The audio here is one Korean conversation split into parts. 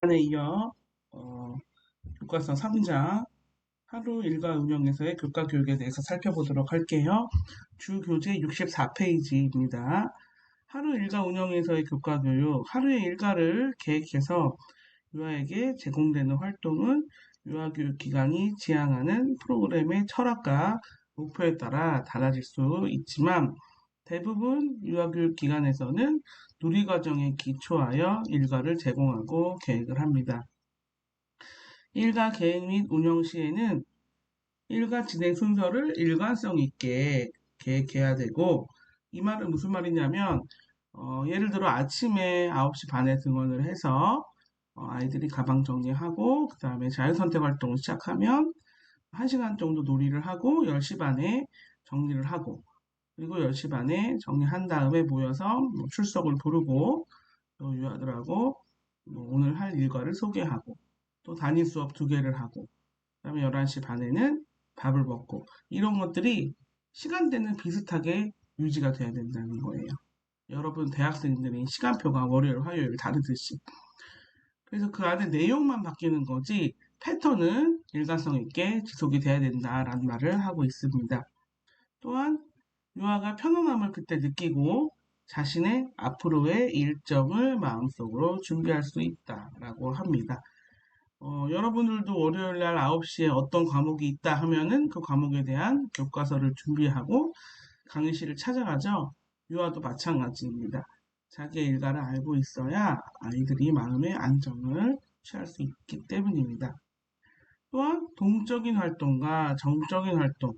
시간에 이어 교과서 3장 하루 일과 운영에서의 교과 교육에 대해서 살펴보도록 할게요. 주 교재 64페이지입니다. 하루 일과 운영에서의 교과 교육, 하루의 일과를 계획해서 유아에게 제공되는 활동은 유아교육 기관이 지향하는 프로그램의 철학과 목표에 따라 달라질 수 있지만 대부분 유아교육 기관에서는 누리과정에 기초하여 일과를 제공하고 계획을 합니다. 일과 계획 및 운영 시에는 일과 진행 순서를 일관성 있게 계획해야 되고, 이 말은 무슨 말이냐면 예를 들어 아침에 9시 반에 등원을 해서 아이들이 가방 정리하고 그 다음에 자유선택 활동을 시작하면 1시간 정도 놀이를 하고 10시 반에 정리를 하고, 그리고 10시 반에 정리한 다음에 모여서 출석을 부르고 또 유아들하고 오늘 할 일과를 소개하고 또 단위 수업 2개를 하고 그다음에 11시 반에는 밥을 먹고, 이런 것들이 시간대는 비슷하게 유지가 돼야 된다는 거예요. 여러분 대학생들이 시간표가 월요일, 화요일 다르듯이. 그래서 그 안에 내용만 바뀌는 거지 패턴은 일관성 있게 지속이 돼야 된다라는 말을 하고 있습니다. 또한 유아가 편안함을 그때 느끼고 자신의 앞으로의 일정을 마음속으로 준비할 수 있다라고 합니다. 여러분들도 월요일 날 9시에 어떤 과목이 있다 하면은 그 과목에 대한 교과서를 준비하고 강의실을 찾아가죠. 유아도 마찬가지입니다. 자기의 일과를 알고 있어야 아이들이 마음의 안정을 취할 수 있기 때문입니다. 또한 동적인 활동과 정적인 활동,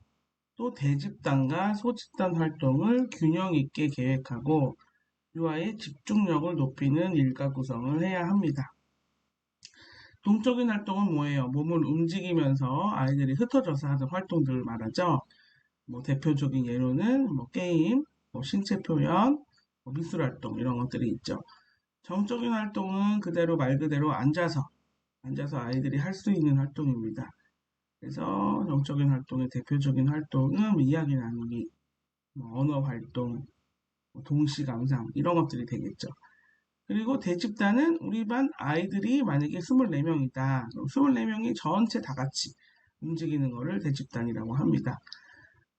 또 대집단과 소집단 활동을 균형 있게 계획하고 유아의 집중력을 높이는 일과 구성을 해야 합니다. 동적인 활동은 뭐예요? 몸을 움직이면서 아이들이 흩어져서 하는 활동들을 말하죠. 대표적인 예로는 게임, 신체 표현, 미술 활동 이런 것들이 있죠. 정적인 활동은 그대로 말 그대로 앉아서 아이들이 할 수 있는 활동입니다. 그래서 정적인 활동의 대표적인 활동은 이야기 나누기, 언어 활동, 동시 감상 이런 것들이 되겠죠. 그리고 대집단은 우리 반 아이들이 만약에 24명이다. 24명이 전체 다 같이 움직이는 것을 대집단이라고 합니다.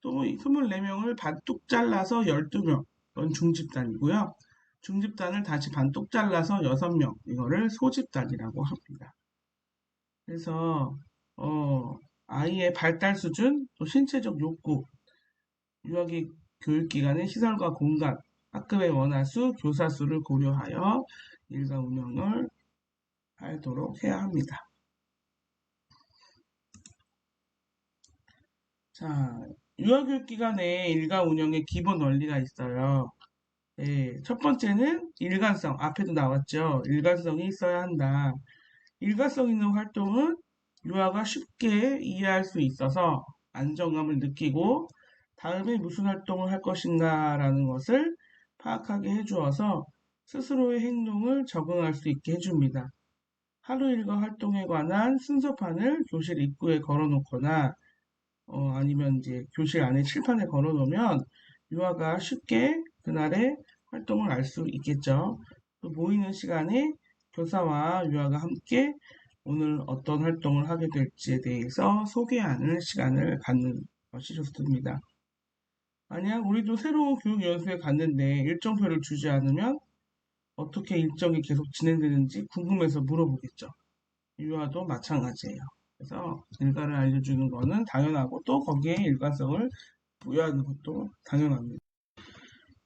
또 24명을 반뚝 잘라서 12명, 이건 중집단이고요. 중집단을 다시 반뚝 잘라서 6명, 이거를 소집단이라고 합니다. 그래서 아이의 발달 수준, 또 신체적 욕구, 유아기 교육기관의 시설과 공간, 학급의 원화수, 교사 수를 고려하여 일과 운영을 하도록 해야 합니다. 자, 유아교육기관의 일과 운영의 기본 원리가 있어요. 네, 첫 번째는 일관성, 앞에도 나왔죠. 일관성이 있어야 한다. 일관성 있는 활동은 유아가 쉽게 이해할 수 있어서 안정감을 느끼고 다음에 무슨 활동을 할 것인가라는 것을 파악하게 해주어서 스스로의 행동을 적응할 수 있게 해줍니다. 하루 일과 활동에 관한 순서판을 교실 입구에 걸어놓거나 아니면 이제 교실 안에 칠판에 걸어놓으면 유아가 쉽게 그날의 활동을 알 수 있겠죠. 또 모이는 시간에 교사와 유아가 함께 오늘 어떤 활동을 하게 될지에 대해서 소개하는 시간을 갖는 것이 좋습니다. 만약 우리도 새로운 교육 연수에 갔는데 일정표를 주지 않으면 어떻게 일정이 계속 진행되는지 궁금해서 물어보겠죠. 유아도 마찬가지예요. 그래서 일과를 알려주는 거는 당연하고 또 거기에 일관성을 부여하는 것도 당연합니다.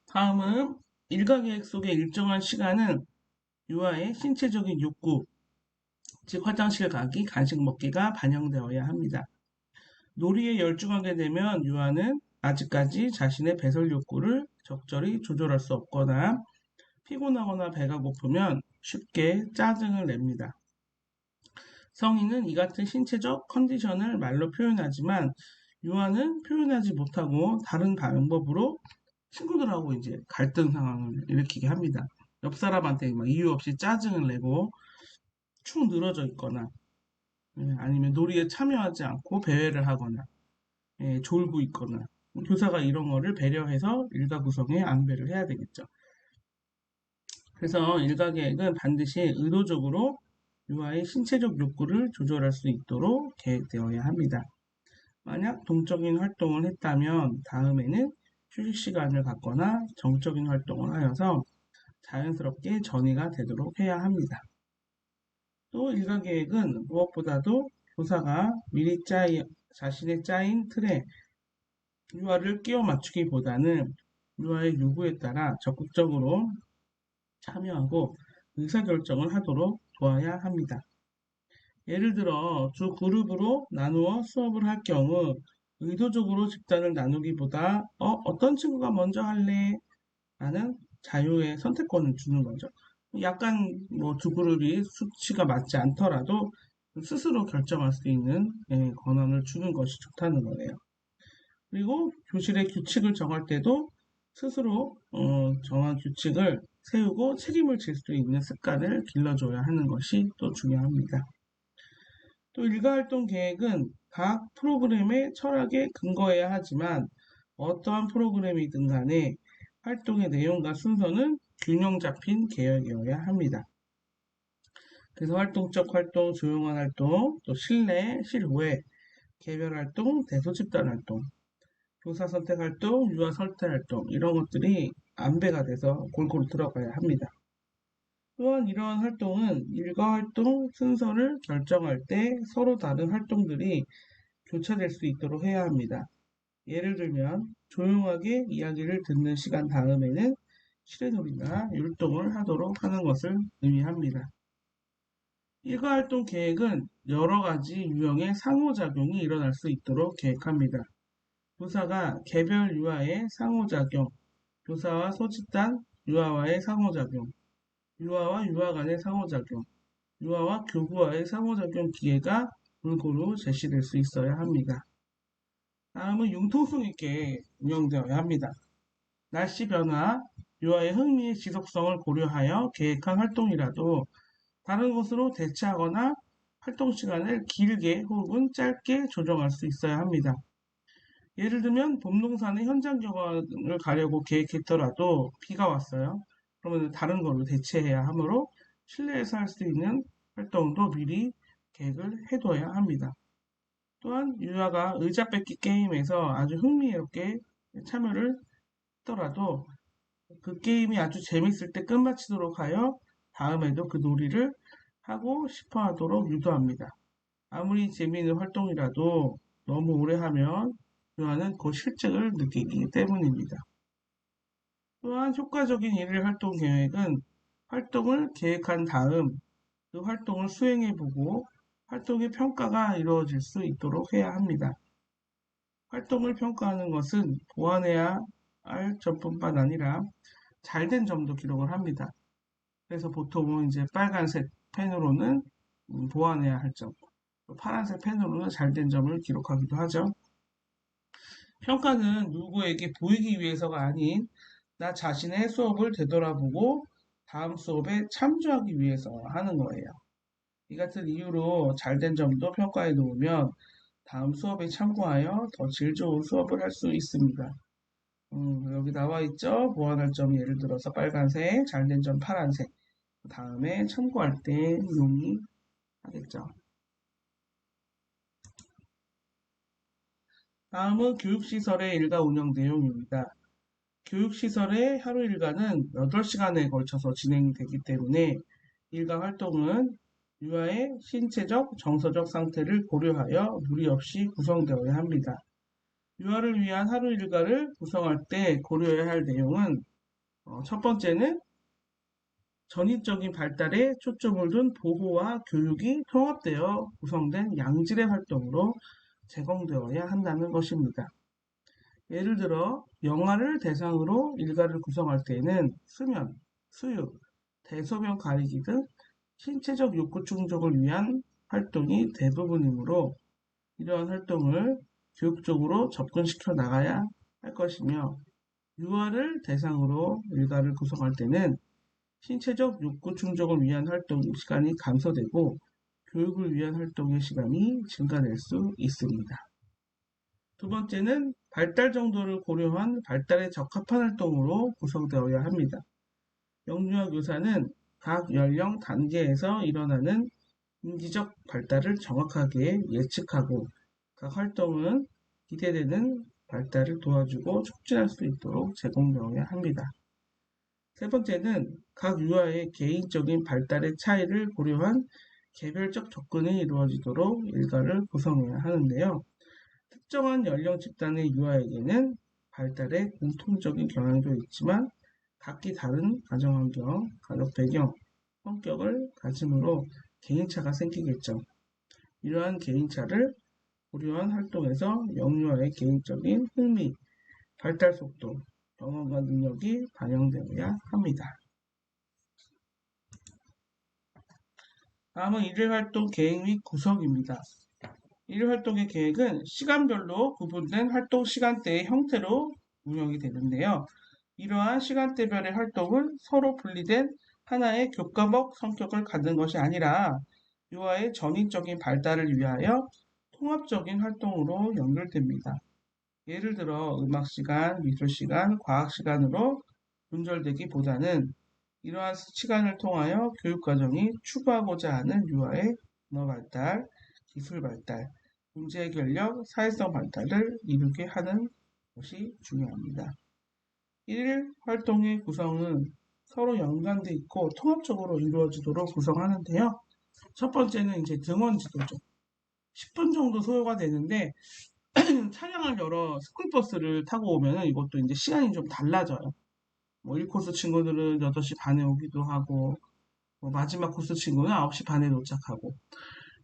다음은 일과 계획 속의 일정한 시간은 유아의 신체적인 욕구, 즉 화장실 가기, 간식 먹기가 반영되어야 합니다. 놀이에 열중하게 되면 유아는 아직까지 자신의 배설 욕구를 적절히 조절할 수 없거나 피곤하거나 배가 고프면 쉽게 짜증을 냅니다. 성인은 이 같은 신체적 컨디션을 말로 표현하지만 유아는 표현하지 못하고 다른 방법으로 친구들하고 이제 갈등 상황을 일으키게 합니다. 옆 사람한테 막 이유 없이 짜증을 내고 축 늘어져 있거나 아니면 놀이에 참여하지 않고 배회를 하거나 졸고 있거나 교사가 이런 거를 배려해서 일가 구성에 안배를 해야 되겠죠. 그래서 일가 계획은 반드시 의도적으로 유아의 신체적 욕구를 조절할 수 있도록 계획되어야 합니다. 만약 동적인 활동을 했다면 다음에는 휴식 시간을 갖거나 정적인 활동을 하여서 자연스럽게 전이가 되도록 해야 합니다. 또 일과계획은 무엇보다도 교사가 미리 자신의 짜인 틀에 유아를 끼워 맞추기보다는 유아의 요구에 따라 적극적으로 참여하고 의사결정을 하도록 도와야 합니다. 예를 들어 두 그룹으로 나누어 수업을 할 경우 의도적으로 집단을 나누기보다 어떤 친구가 먼저 할래? 라는 자유의 선택권을 주는 거죠. 약간 뭐 두 그룹이 수치가 맞지 않더라도 스스로 결정할 수 있는 권한을 주는 것이 좋다는 거예요. 그리고 교실의 규칙을 정할 때도 스스로 정한 규칙을 세우고 책임을 질 수 있는 습관을 길러줘야 하는 것이 또 중요합니다. 또 일과활동 계획은 각 프로그램의 철학에 근거해야 하지만 어떠한 프로그램이든 간에 활동의 내용과 순서는 균형 잡힌 계획이어야 합니다. 그래서 활동적 활동, 조용한 활동, 또 실내, 실외, 개별 활동, 대소집단 활동, 교사 선택 활동, 유아 설득 활동 이런 것들이 안배가 돼서 골고루 들어가야 합니다. 또한 이러한 활동은 일과 활동 순서를 결정할 때 서로 다른 활동들이 교차될 수 있도록 해야 합니다. 예를 들면 조용하게 이야기를 듣는 시간 다음에는 실내놀이나 율동을 하도록 하는 것을 의미합니다. 일과활동 계획은 여러 가지 유형의 상호작용이 일어날 수 있도록 계획합니다. 교사가 개별 유아의 상호작용, 교사와 소집단 유아와의 상호작용, 유아와 유아 간의 상호작용, 유아와 교구와의 상호작용 기회가 골고루 제시될 수 있어야 합니다. 다음은 융통성 있게 운영되어야 합니다. 날씨 변화, 유아의 흥미의 지속성을 고려하여 계획한 활동이라도 다른 곳으로 대체하거나 활동 시간을 길게 혹은 짧게 조정할 수 있어야 합니다. 예를 들면 봄농사의 현장 경험을 가려고 계획했더라도 비가 왔어요. 그러면 다른 걸로 대체해야 하므로 실내에서 할 수 있는 활동도 미리 계획을 해둬야 합니다. 또한 유아가 의자 뺏기 게임에서 아주 흥미롭게 참여를 했더라도 그 게임이 아주 재밌을 때 끝마치도록 하여 다음에도 그 놀이를 하고 싶어 하도록 유도합니다. 아무리 재미있는 활동이라도 너무 오래 하면 유아는 곧 실증을 느끼기 때문입니다. 또한 효과적인 일일 활동 계획은 활동을 계획한 다음 그 활동을 수행해보고 활동의 평가가 이루어질 수 있도록 해야 합니다. 활동을 평가하는 것은 보완해야 할 점뿐만 아니라 잘된 점도 기록을 합니다. 그래서 보통은 이제 빨간색 펜으로는 보완해야 할 점, 파란색 펜으로는 잘된 점을 기록하기도 하죠. 평가는 누구에게 보이기 위해서가 아닌 나 자신의 수업을 되돌아보고 다음 수업에 참조하기 위해서 하는 거예요. 이 같은 이유로 잘된 점도 평가해 놓으면 다음 수업에 참고하여 더 질 좋은 수업을 할 수 있습니다. 여기 나와 있죠? 보완할 점 예를 들어서 빨간색, 잘된 점 파란색. 다음에 참고할 때 용이하겠죠. 다음은 교육시설의 일과 운영 내용입니다. 교육시설의 하루 일과는 8시간에 걸쳐서 진행되기 때문에 일과 활동은 유아의 신체적, 정서적 상태를 고려하여 무리 없이 구성되어야 합니다. 유아를 위한 하루 일과를 구성할 때 고려해야 할 내용은 첫 번째는 전인적인 발달에 초점을 둔 보호와 교육이 통합되어 구성된 양질의 활동으로 제공되어야 한다는 것입니다. 예를 들어 영아를 대상으로 일과를 구성할 때에는 수면, 수유, 대소변 가리기 등 신체적 욕구 충족을 위한 활동이 대부분이므로 이러한 활동을 교육적으로 접근시켜 나가야 할 것이며 유아를 대상으로 일과를 구성할 때는 신체적 욕구 충족을 위한 활동 시간이 감소되고 교육을 위한 활동의 시간이 증가될 수 있습니다. 두 번째는 발달 정도를 고려한 발달에 적합한 활동으로 구성되어야 합니다. 영유아 교사는 각 연령 단계에서 일어나는 인지적 발달을 정확하게 예측하고 각 활동은 기대되는 발달을 도와주고 촉진할 수 있도록 제공되어야 합니다. 세 번째는 각 유아의 개인적인 발달의 차이를 고려한 개별적 접근이 이루어지도록 일과를 구성해야 하는데요. 특정한 연령 집단의 유아에게는 발달에 공통적인 경향도 있지만 각기 다른 가정환경, 가족 배경, 성격을 가짐으로 개인차가 생기겠죠. 이러한 개인차를 고려한 활동에서 영유아의 개인적인 흥미, 발달 속도, 경험과 능력이 반영되어야 합니다. 다음은 일일활동 계획 및 구성입니다. 일일활동의 계획은 시간별로 구분된 활동 시간대의 형태로 운영이 되는데요. 이러한 시간대별의 활동은 서로 분리된 하나의 교과목 성격을 갖는 것이 아니라 유아의 전인적인 발달을 위하여 통합적인 활동으로 연결됩니다. 예를 들어 음악 시간, 미술 시간, 과학 시간으로 분절되기보다는 이러한 시간을 통하여 교육과정이 추구하고자 하는 유아의 언어 발달, 기술 발달, 문제 해결력, 사회성 발달을 이루게 하는 것이 중요합니다. 일일 활동의 구성은 서로 연관돼 있고 통합적으로 이루어지도록 구성하는데요. 첫 번째는 이제 등원 지도죠. 10분 정도 소요가 되는데 차량을 여러 스쿨버스를 타고 오면은 이것도 이제 시간이 좀 달라져요. 뭐 1코스 친구들은 8시 반에 오기도 하고, 뭐 마지막 코스 친구는 9시 반에 도착하고,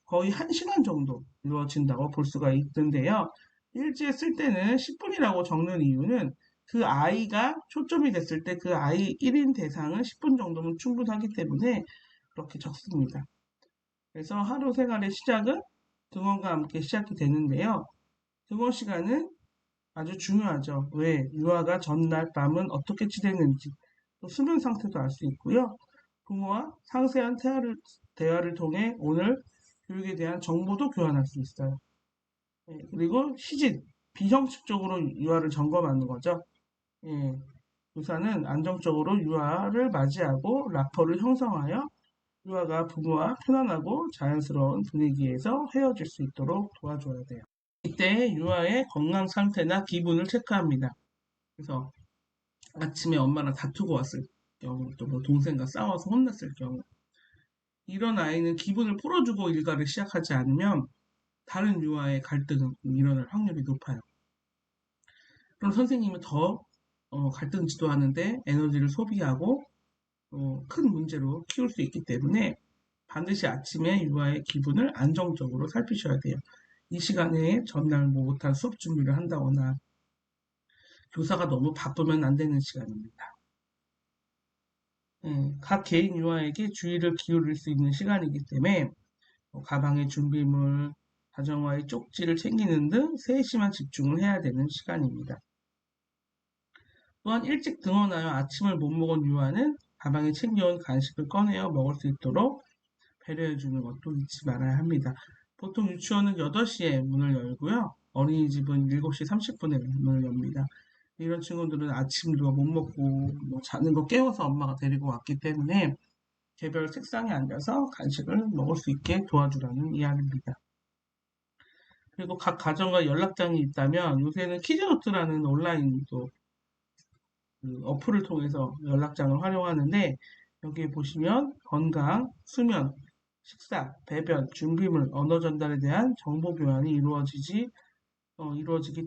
거의 1시간 정도 이루어진다고 볼 수가 있는데요. 일지에 쓸 때는 10분이라고 적는 이유는 그 아이가 초점이 됐을 때 그 아이 1인 대상은 10분 정도면 충분하기 때문에 그렇게 적습니다. 그래서 하루 생활의 시작은 등원과 함께 시작이 되는데요. 등원 시간은 아주 중요하죠. 왜? 유아가 전날 밤은 어떻게 지냈는지, 또 수면 상태도 알 수 있고요. 부모와 상세한 대화를 통해 오늘 교육에 대한 정보도 교환할 수 있어요. 그리고 시진, 비형식적으로 유아를 점검하는 거죠. 예, 교사는 안정적으로 유아를 맞이하고 라퍼를 형성하여 유아가 부모와 편안하고 자연스러운 분위기에서 헤어질 수 있도록 도와줘야 돼요. 이때 유아의 건강 상태나 기분을 체크합니다. 그래서 아침에 엄마랑 다투고 왔을 경우, 또 뭐 동생과 싸워서 혼났을 경우, 이런 아이는 기분을 풀어주고 일과를 시작하지 않으면 다른 유아의 갈등은 일어날 확률이 높아요. 그럼 선생님은 더 갈등 지도하는데 에너지를 소비하고 큰 문제로 키울 수 있기 때문에 반드시 아침에 유아의 기분을 안정적으로 살피셔야 돼요. 이 시간에 전날 못한 수업 준비를 한다거나 교사가 너무 바쁘면 안 되는 시간입니다. 각 개인 유아에게 주의를 기울일 수 있는 시간이기 때문에 가방의 준비물, 가정와의 쪽지를 챙기는 등 세심한 집중을 해야 되는 시간입니다. 또한 일찍 등원하여 아침을 못 먹은 유아는 가방에 챙겨온 간식을 꺼내어 먹을 수 있도록 배려해 주는 것도 잊지 말아야 합니다. 보통 유치원은 8시에 문을 열고요. 어린이집은 7시 30분에 문을 엽니다. 이런 친구들은 아침도 못 먹고 뭐 자는 거 깨워서 엄마가 데리고 왔기 때문에 개별 책상에 앉아서 간식을 먹을 수 있게 도와주라는 이야기입니다. 그리고 각 가정과 연락장이 있다면 요새는 키즈노트라는 온라인도 그 어플을 통해서 연락장을 활용하는데 여기에 보시면 건강, 수면, 식사, 배변, 준비물, 언어 전달에 대한 정보 교환이 이루어지기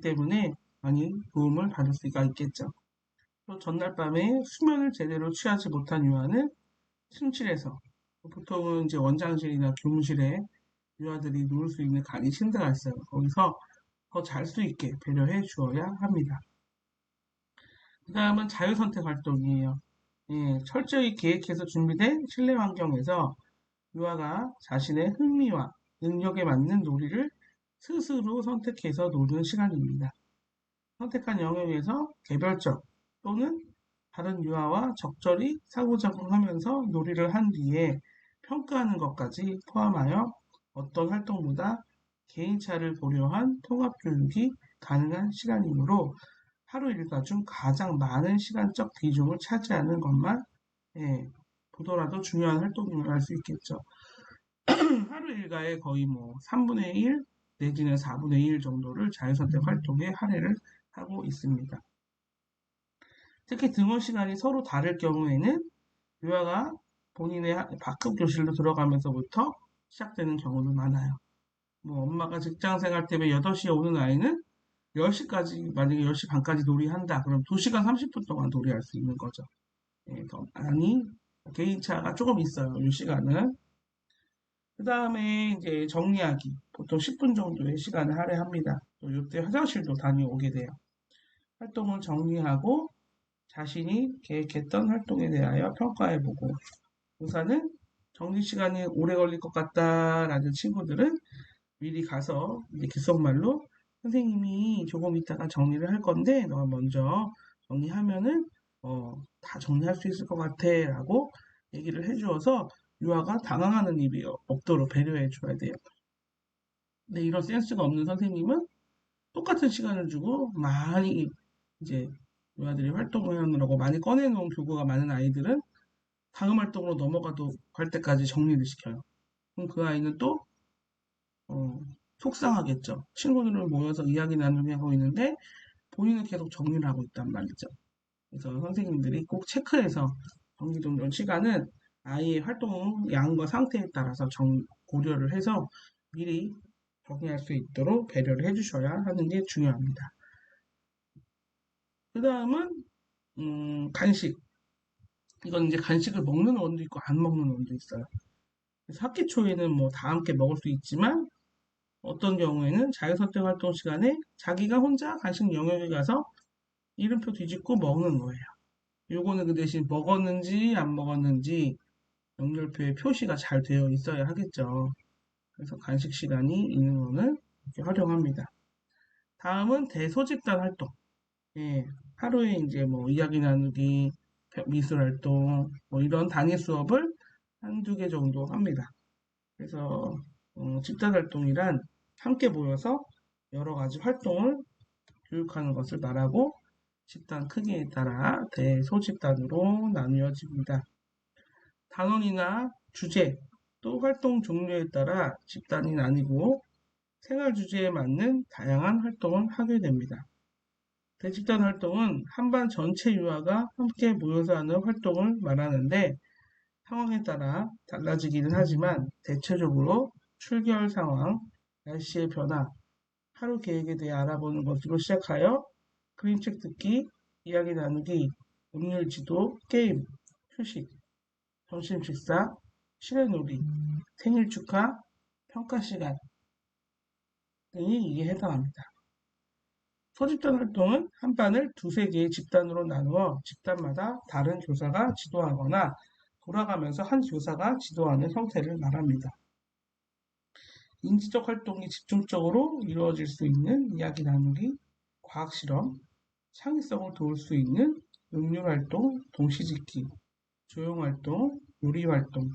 때문에 많이 도움을 받을 수가 있겠죠. 또 전날 밤에 수면을 제대로 취하지 못한 유아는 침실에서 보통은 이제 원장실이나 교무실에 유아들이 누울 수 있는 간이 침대가 있어요. 거기서 더 잘 수 있게 배려해 주어야 합니다. 그 다음은 자유선택 활동이에요. 철저히 계획해서 준비된 실내 환경에서 유아가 자신의 흥미와 능력에 맞는 놀이를 스스로 선택해서 노는 시간입니다. 선택한 영역에서 개별적 또는 다른 유아와 적절히 상호작용하면서 놀이를 한 뒤에 평가하는 것까지 포함하여 어떤 활동보다 개인차를 고려한 통합교육이 가능한 시간이므로 하루 일과 중 가장 많은 시간적 비중을 차지하는 것만 보더라도 중요한 활동임을 알 수 있겠죠. 하루 일과의 거의 뭐 3분의 1 내지는 4분의 1 정도를 자유선택 활동에 할애를 하고 있습니다. 특히 등원 시간이 서로 다를 경우에는 유아가 본인의 바깥 교실로 들어가면서부터 시작되는 경우도 많아요. 뭐 엄마가 직장 생활 때문에 8시에 오는 아이는 10시까지, 만약에 10시 반까지 놀이한다. 그럼 2시간 30분 동안 놀이할 수 있는 거죠. 예, 더 많이 개인차가 조금 있어요. 이 시간은. 그 다음에 이제 정리하기. 보통 10분 정도의 시간을 할애합니다. 또 이때 화장실도 다녀오게 돼요. 활동을 정리하고 자신이 계획했던 활동에 대하여 평가해보고 우선은 정리 시간이 오래 걸릴 것 같다라는 친구들은 미리 가서 이제 귓속말로 선생님이 조금 있다가 정리를 할 건데 너 먼저 정리하면은 다 정리할 수 있을 것 같아 라고 얘기를 해주어서 유아가 당황하는 일이 없도록 배려해 줘야 돼요. 근데 이런 센스가 없는 선생님은 똑같은 시간을 주고 많이 이제 유아들이 활동을 하느라고 많이 꺼내놓은 교구가 많은 아이들은 다음 활동으로 넘어가도 갈 때까지 정리를 시켜요. 그럼 그 아이는 또 어, 속상하겠죠. 친구들을 모여서 이야기 나누게 하고 있는데 본인은 계속 정리를 하고 있단 말이죠. 그래서 선생님들이 꼭 체크해서 정기정돈 시간은 아이의 활동 양과 상태에 따라서 고려를 해서 미리 정리할 수 있도록 배려를 해주셔야 하는 게 중요합니다. 그 다음은 간식. 이건 이제 간식을 먹는 원도 있고 안 먹는 원도 있어요. 그래서 학기 초에는 뭐 다 함께 먹을 수 있지만 어떤 경우에는 자유선택 활동 시간에 자기가 혼자 간식 영역에 가서 이름표 뒤집고 먹는 거예요. 요거는 그 대신 먹었는지 안 먹었는지 연결표에 표시가 잘 되어 있어야 하겠죠. 그래서 간식 시간이 있는 거는 이렇게 활용합니다. 다음은 대소집단 활동. 예, 하루에 이제 뭐 이야기 나누기, 미술 활동, 뭐 이런 단위 수업을 한두 개 정도 합니다. 그래서 집단 활동이란 함께 모여서 여러 가지 활동을 교육하는 것을 말하고 집단 크기에 따라 대소집단으로 나뉘어집니다. 단원이나 주제 또 활동 종류에 따라 집단이 나뉘고 생활 주제에 맞는 다양한 활동을 하게 됩니다. 대집단 활동은 한 반 전체 유아가 함께 모여서 하는 활동을 말하는데 상황에 따라 달라지기는 하지만 대체적으로 출결 상황, 날씨의 변화, 하루 계획에 대해 알아보는 것으로 시작하여 그림책 듣기, 이야기 나누기, 음률 지도, 게임, 휴식, 점심 식사, 실내놀이, 생일 축하, 평가 시간 등이 이에 해당합니다. 소집단 활동은 한 반을 두세 개의 집단으로 나누어 집단마다 다른 교사가 지도하거나 돌아가면서 한 교사가 지도하는 형태를 말합니다. 인지적 활동이 집중적으로 이루어질 수 있는 이야기 나누기, 과학 실험, 창의성을 도울 수 있는 음률 활동, 동시짓기, 조형 활동, 요리 활동,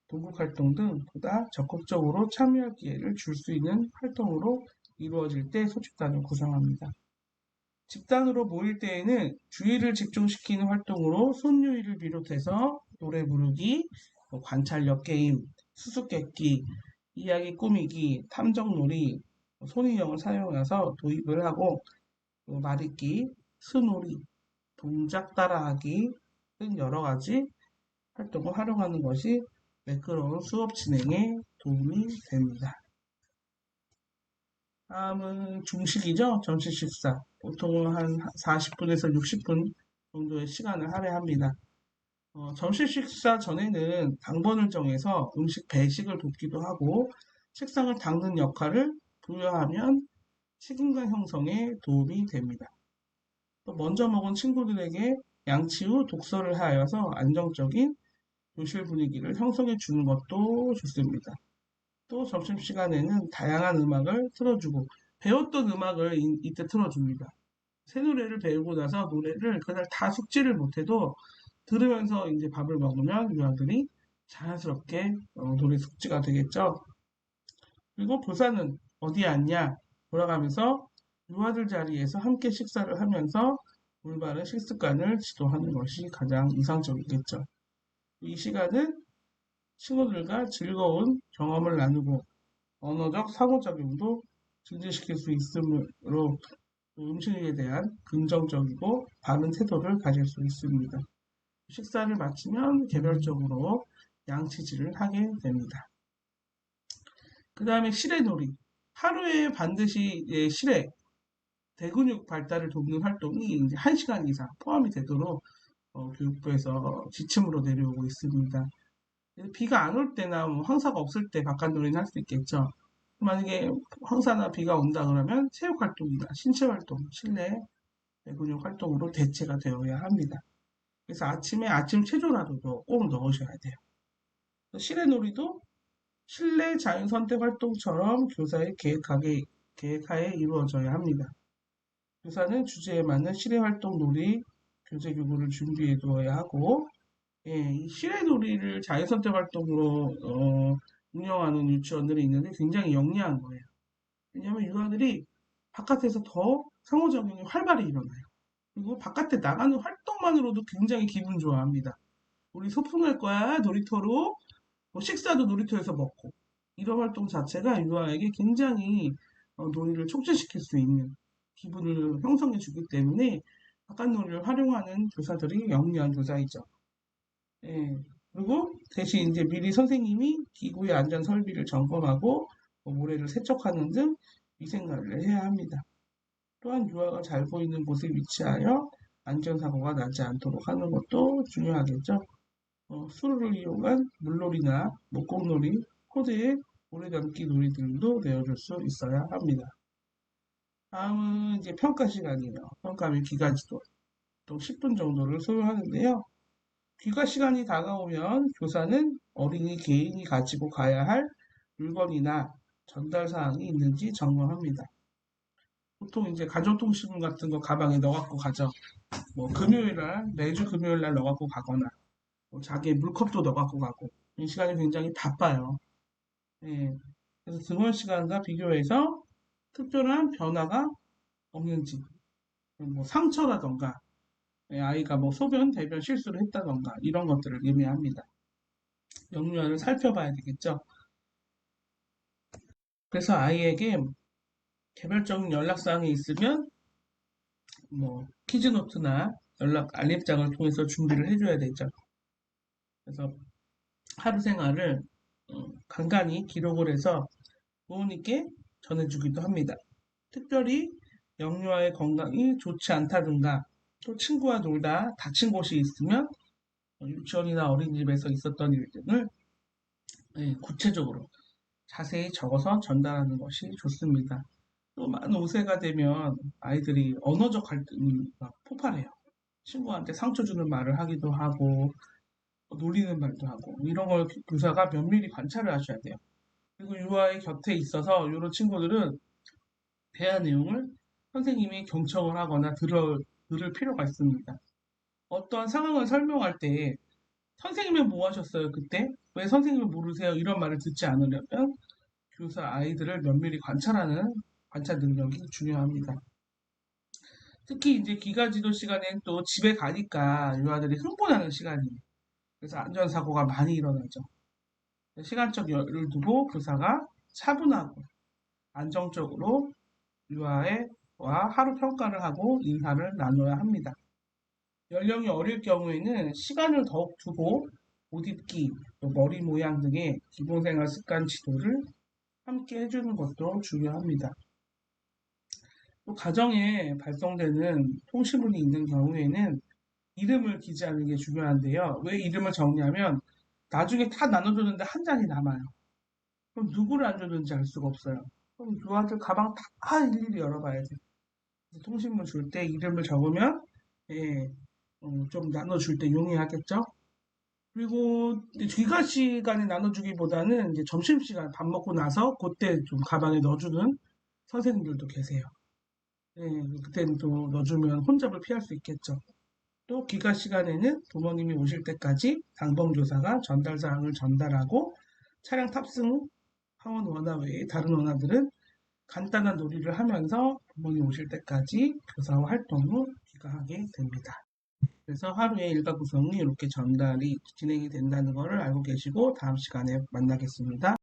도국 활동 등 보다 적극적으로 참여할 기회를 줄 수 있는 활동으로 이루어질 때 소집단을 구성합니다. 집단으로 모일 때에는 주의를 집중시키는 활동으로 손유희를 비롯해서 노래 부르기, 관찰력 게임, 수수께끼, 이야기 꾸미기, 탐정놀이, 손인형을 사용해서 도입을 하고 말잇기, 스놀이, 동작 따라하기 등 여러 가지 활동을 활용하는 것이 매끄러운 수업 진행에 도움이 됩니다. 다음은 중식이죠. 점심 식사. 보통 한 40분에서 60분 정도의 시간을 할애합니다. 점심 식사 전에는 당번을 정해서 음식 배식을 돕기도 하고 책상을 닦는 역할을 부여하면 책임감 형성에 도움이 됩니다. 또 먼저 먹은 친구들에게 양치 후 독서를 하여서 안정적인 교실 분위기를 형성해 주는 것도 좋습니다. 또 점심시간에는 다양한 음악을 틀어주고 배웠던 음악을 이때 틀어줍니다. 새 노래를 배우고 나서 노래를 그날 다 숙지를 못해도 들으면서 이제 밥을 먹으면 유아들이 자연스럽게 노래 숙지가 되겠죠. 그리고 교사는 어디 앉냐 돌아가면서 유아들 자리에서 함께 식사를 하면서 올바른 식습관을 지도하는 것이 가장 이상적이겠죠. 이 시간은 친구들과 즐거운 경험을 나누고 언어적 상호작용도 증진시킬 수 있으므로 음식에 대한 긍정적이고 바른 태도를 가질 수 있습니다. 식사를 마치면 개별적으로 양치질을 하게 됩니다. 그 다음에 실내놀이. 하루에 반드시 실내, 대근육 발달을 돕는 활동이 이제 1시간 이상 포함이 되도록 교육부에서 지침으로 내려오고 있습니다. 비가 안 올 때나 뭐 황사가 없을 때 바깥 놀이는 할 수 있겠죠. 만약에 황사나 비가 온다 그러면 체육 활동이나 신체 활동, 실내 근육 활동으로 대체가 되어야 합니다. 그래서 아침에 아침 체조라도 꼭 넣으셔야 돼요. 실내 놀이도 실내 자연 선택 활동처럼 교사의 계획하에 이루어져야 합니다. 교사는 주제에 맞는 실내 활동 놀이, 교재 교구를 준비해 두어야 하고, 이 실내 놀이를 자연 선택 활동으로 운영하는 유치원들이 있는데 굉장히 영리한 거예요. 왜냐하면 유아들이 바깥에서 더 상호작용이 활발히 일어나요. 그리고 바깥에 나가는 활동만으로도 굉장히 기분 좋아합니다. 우리 소풍 갈 거야, 놀이터로. 뭐 식사도 놀이터에서 먹고. 이런 활동 자체가 유아에게 굉장히 놀이를 촉진시킬 수 있는 기분을 형성해 주기 때문에 바깥 놀이를 활용하는 교사들이 영리한 교사이죠. 예. 그리고 대신 이제 미리 선생님이 기구의 안전 설비를 점검하고 모래를 세척하는 등 위생관리를 해야 합니다. 또한 유아가 잘 보이는 곳에 위치하여 안전사고가 나지 않도록 하는 것도 중요하겠죠. 수로를 이용한 물놀이나 목공놀이, 코드에 모래 담기 놀이들도 내어줄 수 있어야 합니다. 다음은 이제 평가 시간이에요. 평가하면 기가지도 또 10분 정도를 소요하는데요. 귀가 시간이 다가오면 교사는 어린이 개인이 가지고 가야 할 물건이나 전달 사항이 있는지 점검합니다. 보통 이제 가정통신문 같은 거 가방에 넣어갖고 가죠. 뭐 금요일날, 매주 금요일날 넣어갖고 가거나, 뭐 자기 물컵도 넣어갖고 가고, 이 시간이 굉장히 바빠요. 예. 그래서 등원 시간과 비교해서 특별한 변화가 없는지, 뭐 상처라던가, 아이가 뭐 소변, 대변 실수를 했다던가, 이런 것들을 의미합니다. 영유아를 살펴봐야 되겠죠. 그래서 아이에게 개별적인 연락사항이 있으면 뭐 키즈노트나 연락 알림장을 통해서 준비를 해줘야 되죠. 그래서 하루 생활을 간간히 기록을 해서 부모님께 전해주기도 합니다. 특별히 영유아의 건강이 좋지 않다든가 또 친구와 놀다 다친 곳이 있으면 유치원이나 어린이집에서 있었던 일 등을 구체적으로 자세히 적어서 전달하는 것이 좋습니다. 또 만 5세가 되면 아이들이 언어적 갈등이 막 폭발해요. 친구한테 상처 주는 말을 하기도 하고 놀리는 말도 하고 이런 걸 교사가 면밀히 관찰을 하셔야 돼요. 그리고 유아의 곁에 있어서 이런 친구들은 대화 내용을 선생님이 경청을 하거나 들을 필요가 있습니다. 어떤 상황을 설명할 때 선생님은 뭐 하셨어요 그때? 왜 선생님은 모르세요? 이런 말을 듣지 않으려면 교사 아이들을 면밀히 관찰하는 관찰 능력이 중요합니다. 특히 이제 기가지도 시간엔 또 집에 가니까 유아들이 흥분하는 시간이에요. 그래서 안전사고가 많이 일어나죠. 시간적 여유를 두고 교사가 차분하고 안정적으로 유아와 하루 평가를 하고 인사를 나눠야 합니다. 연령이 어릴 경우에는 시간을 더욱 두고 옷 입기, 머리 모양 등의 기본생활 습관 지도를 함께 해주는 것도 중요합니다. 또 가정에 발송되는 통신문이 있는 경우에는 이름을 기재하는 게 중요한데요. 왜 이름을 적냐면 나중에 다 나눠줬는데 한 장이 남아요. 그럼 누구를 안 줬는지 알 수가 없어요. 그럼 유아들 가방 다 일일이 열어봐야 돼요. 통신문 줄 때 이름을 적으면 예, 좀 나눠줄 때 용이하겠죠. 그리고 귀가 시간에 나눠주기보다는 이제 점심시간 밥 먹고 나서 그때 좀 가방에 넣어주는 선생님들도 계세요. 예, 그때는 또 넣어주면 혼잡을 피할 수 있겠죠. 또 귀가 시간에는 부모님이 오실 때까지 당번교사가 전달 사항을 전달하고 차량 탑승 하원 원화 외에 다른 원화들은 간단한 놀이를 하면서 부모님 오실 때까지 교사와 활동을 귀가하게 됩니다. 그래서 하루에 일과 구성이 이렇게 전달이 진행이 된다는 것을 알고 계시고 다음 시간에 만나겠습니다.